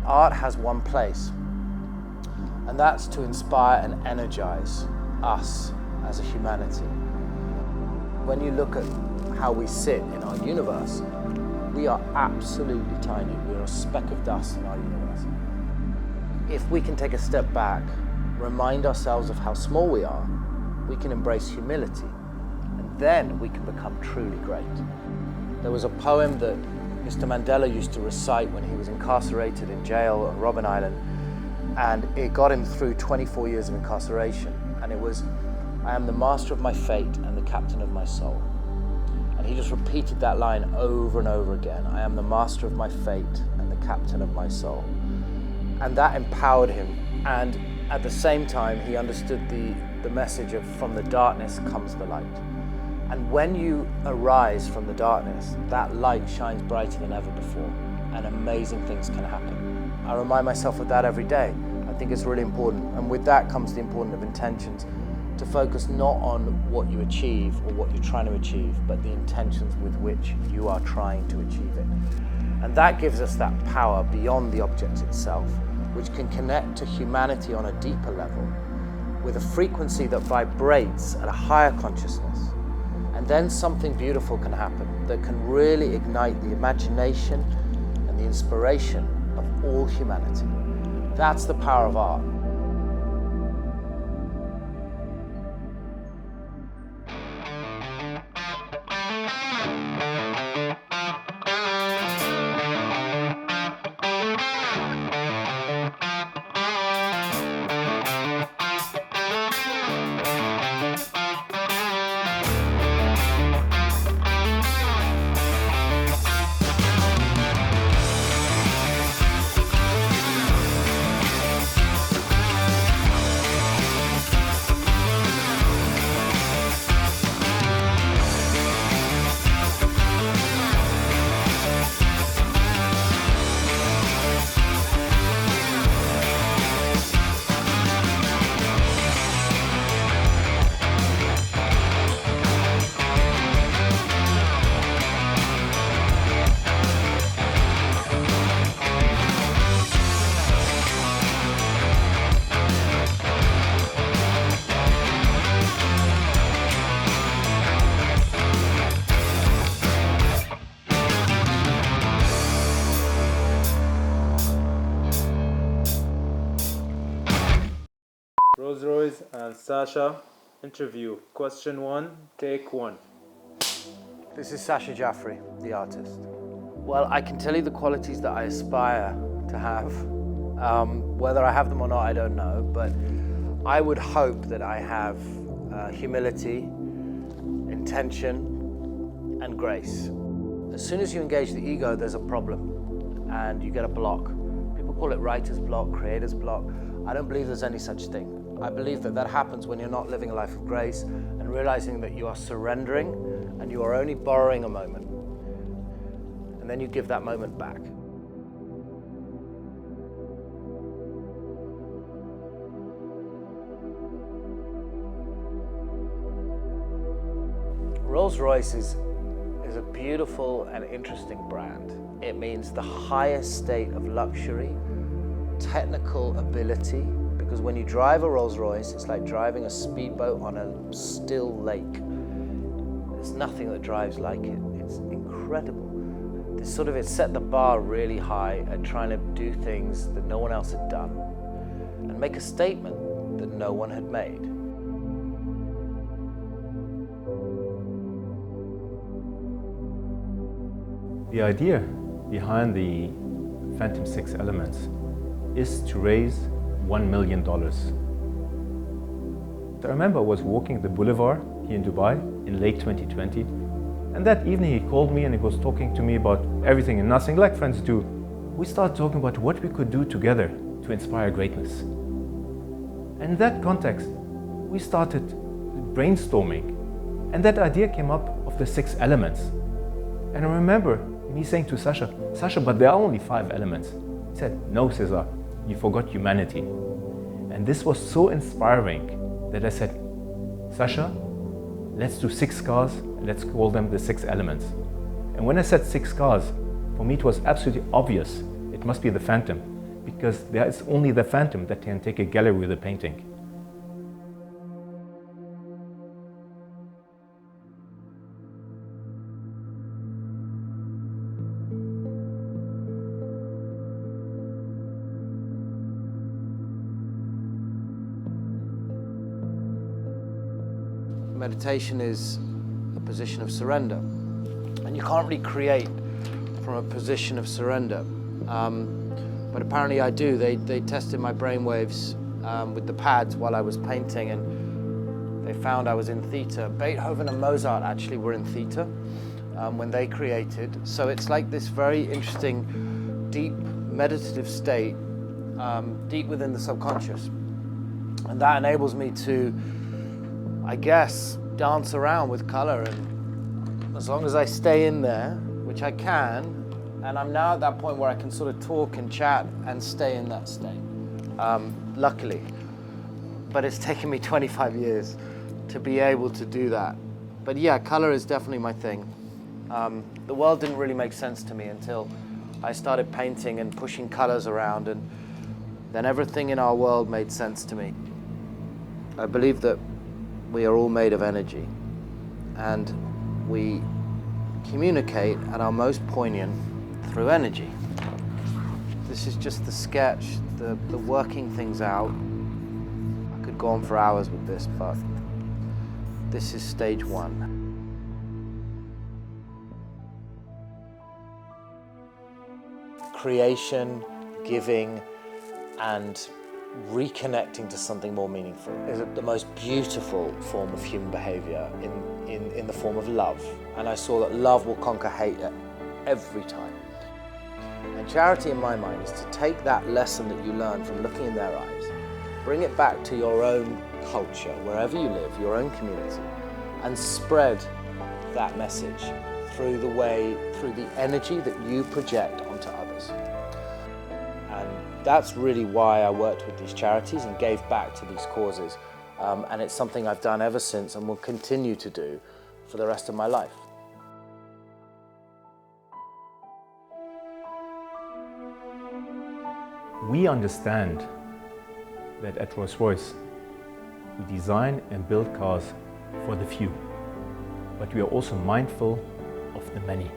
art has one place, and that's to inspire and energize us as a humanity. When you look at how we sit in our universe, we are absolutely tiny. We're a speck of dust in our universe. If we can take a step back, remind ourselves of how small we are, we can embrace humility, and then we can become truly great. There was a poem that Mr. Mandela used to recite when he was incarcerated in jail on Robben Island, and it got him through 24 years of incarceration. And it was, "I am the master of my fate and the captain of my soul." And he just repeated that line over and over again. "I am the master of my fate and the captain of my soul." And that empowered him. And at the same time, he understood the message of "from the darkness comes the light." And when you arise from the darkness, that light shines brighter than ever before, and amazing things can happen. I remind myself of that every day. I think it's really important. And with that comes the importance of intentions, to focus not on what you achieve or what you're trying to achieve, but the intentions with which you are trying to achieve it. And that gives us that power beyond the object itself, which can connect to humanity on a deeper level with a frequency that vibrates at a higher consciousness. And then something beautiful can happen that can really ignite the imagination and the inspiration of all humanity. That's the power of art. Rolls-Royce and Sasha, interview. Question 1, take 1. This is Sasha Jaffrey, the artist. Well, I can tell you the qualities that I aspire to have. Whether I have them or not, I don't know, but I would hope that I have humility, intention, and grace. As soon as you engage the ego, there's a problem, and you get a block. People call it writer's block, creator's block. I don't believe there's any such thing. I believe that happens when you're not living a life of grace and realizing that you are surrendering and you are only borrowing a moment. And then you give that moment back. Rolls-Royce is a beautiful and interesting brand. It means the highest state of luxury, technical ability, because when you drive a Rolls-Royce, it's like driving a speedboat on a still lake. There's nothing that drives like it. It's incredible. It set the bar really high at trying to do things that no one else had done and make a statement that no one had made. The idea behind the Phantom 6 Elements is to raise $1 million. I remember I was walking the boulevard here in Dubai in late 2020, and that evening he called me and he was talking to me about everything and nothing, like friends do. We started talking about what we could do together to inspire greatness. And in that context, we started brainstorming, and that idea came up of the 6 elements. And I remember me saying to Sasha, but there are only 5 elements. He said, "No, Cesar, you forgot humanity." And this was so inspiring that I said, "Sasha, let's do 6 cars, and let's call them the 6 elements." And when I said 6 cars, for me it was absolutely obvious it must be the Phantom, because there's only the phantom that can take a gallery with a painting. Meditation is a position of surrender, and you can't really create from a position of surrender. But apparently I do. They tested my brainwaves with the pads while I was painting, and they found I was in theta. Beethoven and Mozart actually were in theta when they created. So it's like this very interesting, deep meditative state, deep within the subconscious. And that enables me to, I guess, dance around with color, and as long as I stay in there, which I can, and I'm now at that point where I can sort of talk and chat and stay in that state, luckily. But it's taken me 25 years to be able to do that. But yeah, color is definitely my thing. The world didn't really make sense to me until I started painting and pushing colors around, and then everything in our world made sense to me. I believe that we are all made of energy, and we communicate at our most poignant through energy. This is just the sketch, the working things out. I could go on for hours with this, but this is stage one. Creation, giving, and reconnecting to something more meaningful is the most beautiful form of human behavior in the form of love. And I saw that love will conquer hate every time. And charity, in my mind, is to take that lesson that you learn from looking in their eyes, bring it back to your own culture, wherever you live, your own community, and spread that message through the energy that you project onto others. And that's really why I worked with these charities and gave back to these causes. And it's something I've done ever since and will continue to do for the rest of my life. We understand that at Rolls-Royce, we design and build cars for the few, but we are also mindful of the many.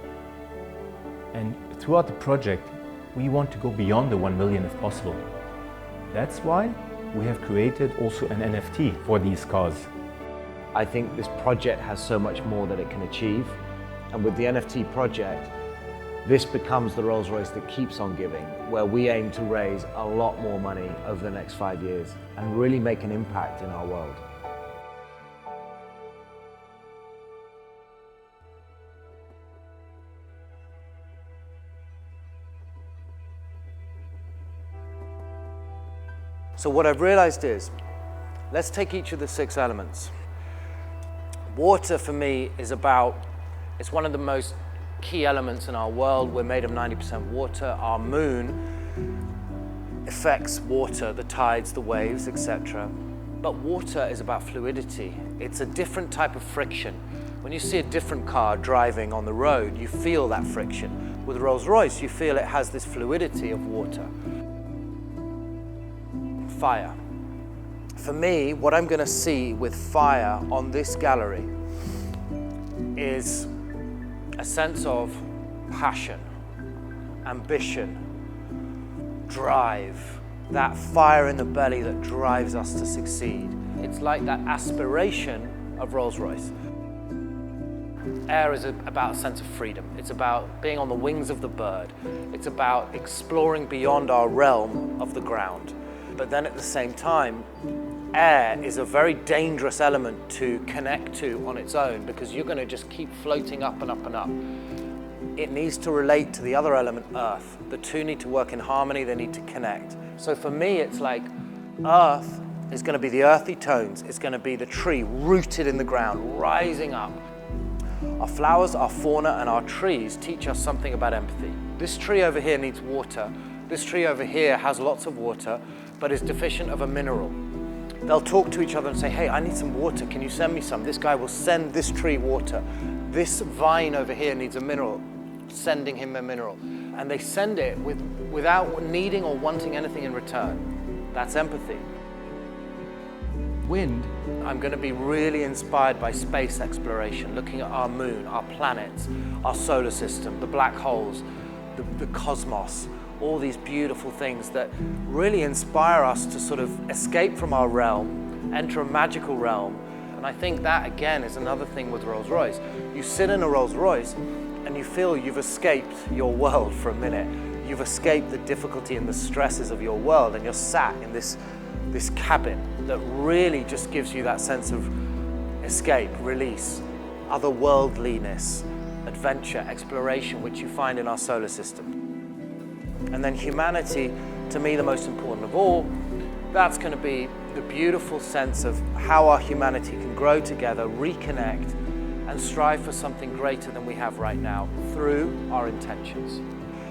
And throughout the project, we want to go beyond the 1 million if possible. That's why we have created also an NFT for these cars. I think this project has so much more that it can achieve. And with the NFT project, this becomes the Rolls-Royce that keeps on giving, where we aim to raise a lot more money over the next 5 years and really make an impact in our world. So what I've realized is, let's take each of the 6 elements. Water for me is it's one of the most key elements in our world. We're made of 90% water. Our moon affects water, the tides, the waves, etc. But water is about fluidity. It's a different type of friction. When you see a different car driving on the road, you feel that friction. With Rolls-Royce, you feel it has this fluidity of water. Fire. For me, what I'm going to see with fire on this gallery is a sense of passion, ambition, drive, that fire in the belly that drives us to succeed. It's like that aspiration of Rolls-Royce. Air is about a sense of freedom. It's about being on the wings of the bird. It's about exploring beyond our realm of the ground. But then at the same time, air is a very dangerous element to connect to on its own, because you're going to just keep floating up and up and up. It needs to relate to the other element, earth. The two need to work in harmony, they need to connect. So for me, it's like earth is going to be the earthy tones. It's going to be the tree rooted in the ground, rising up. Our flowers, our fauna, and our trees teach us something about empathy. This tree over here needs water. This tree over here has lots of water, but is deficient of a mineral. They'll talk to each other and say, hey, I need some water, can you send me some? This guy will send this tree water. This vine over here needs a mineral. sending him a mineral. And they send it without needing or wanting anything in return. That's empathy. Wind, I'm going to be really inspired by space exploration, looking at our moon, our planets, our solar system, the black holes, the cosmos, all these beautiful things that really inspire us to sort of escape from our realm, enter a magical realm. And I think that, again, is another thing with Rolls-Royce. You sit in a Rolls-Royce and you feel you've escaped your world for a minute. You've escaped the difficulty and the stresses of your world, and you're sat in this cabin that really just gives you that sense of escape, release, otherworldliness, adventure, exploration, which you find in our solar system. And then humanity, to me, the most important of all, that's going to be the beautiful sense of how our humanity can grow together, reconnect, and strive for something greater than we have right now through our intentions.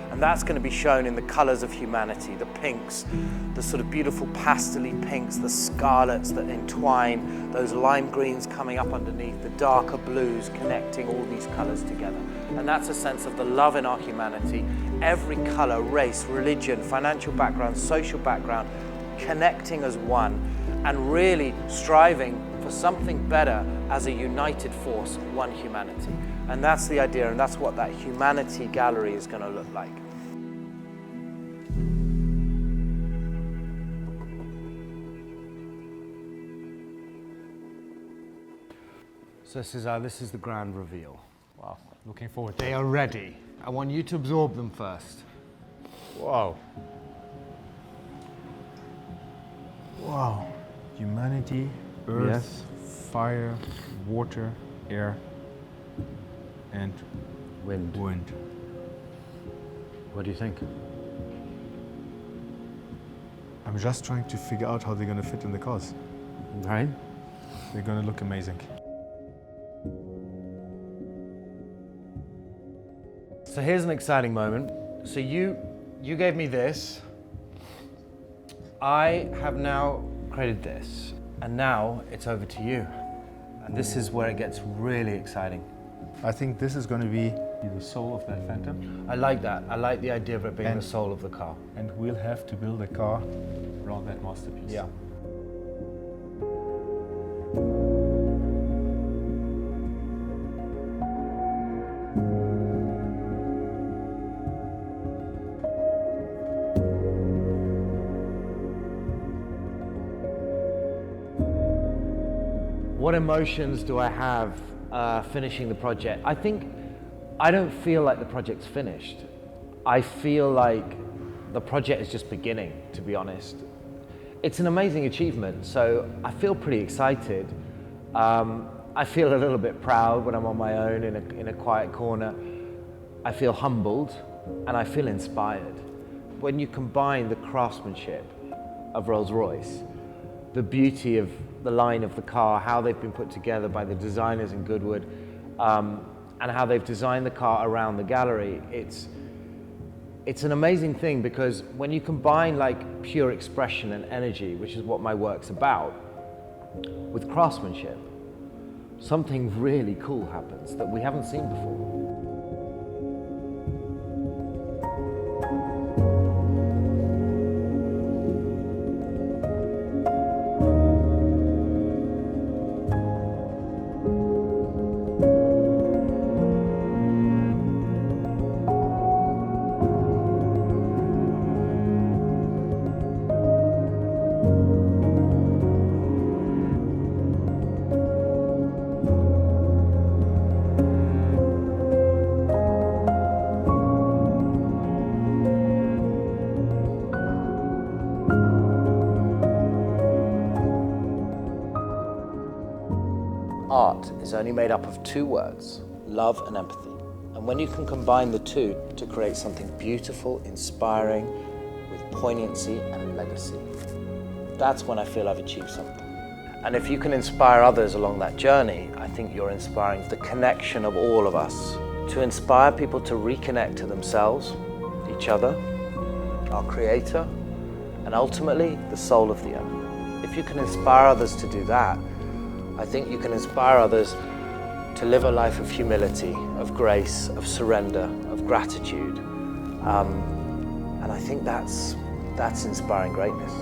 And that's going to be shown in the colors of humanity, the pinks, the sort of beautiful pastel-y pinks, the scarlets that entwine, those lime greens coming up underneath, the darker blues connecting all these colors together. And that's a sense of the love in our humanity, every color, race, religion, financial background, social background, connecting as one and really striving for something better as a united force, one humanity. And that's the idea, and that's what that humanity gallery is going to look like. So this is the grand reveal. Wow, looking forward to They it. are ready. I want you to absorb them first. Wow. Wow. Humanity, earth, Yes. fire, water, air, and Wind. wind. What do you think? I'm just trying to figure out how they're going to fit in the cars. Right? They're going to look amazing. So here's an exciting moment. So you gave me this. I have now created this, and now it's over to you. And this is where it gets really exciting. I think this is going to be the soul of that Phantom, I like that. I like the idea of it being And- the soul of the car. and we'll have to build a car around that masterpiece. Yeah. What emotions do I have finishing the project? I don't feel like the project's finished. I feel like the project is just beginning, to be honest. It's an amazing achievement, so I feel pretty excited. I feel a little bit proud when I'm on my own in a quiet corner. I feel humbled and I feel inspired. When you combine the craftsmanship of Rolls-Royce, the beauty of the line of the car, how they've been put together by the designers in Goodwood, and how they've designed the car around the gallery, it's an amazing thing, because when you combine like pure expression and energy, which is what my work's about, with craftsmanship, something really cool happens that we haven't seen before. Art is only made up of two words, love and empathy. And when you can combine the two to create something beautiful, inspiring, with poignancy and legacy, that's when I feel I've achieved something. And if you can inspire others along that journey, I think you're inspiring the connection of all of us, to inspire people to reconnect to themselves, each other, our Creator, and ultimately the soul of the earth. If you can inspire others to do that, I think you can inspire others to live a life of humility, of grace, of surrender, of gratitude. And I think that's inspiring greatness.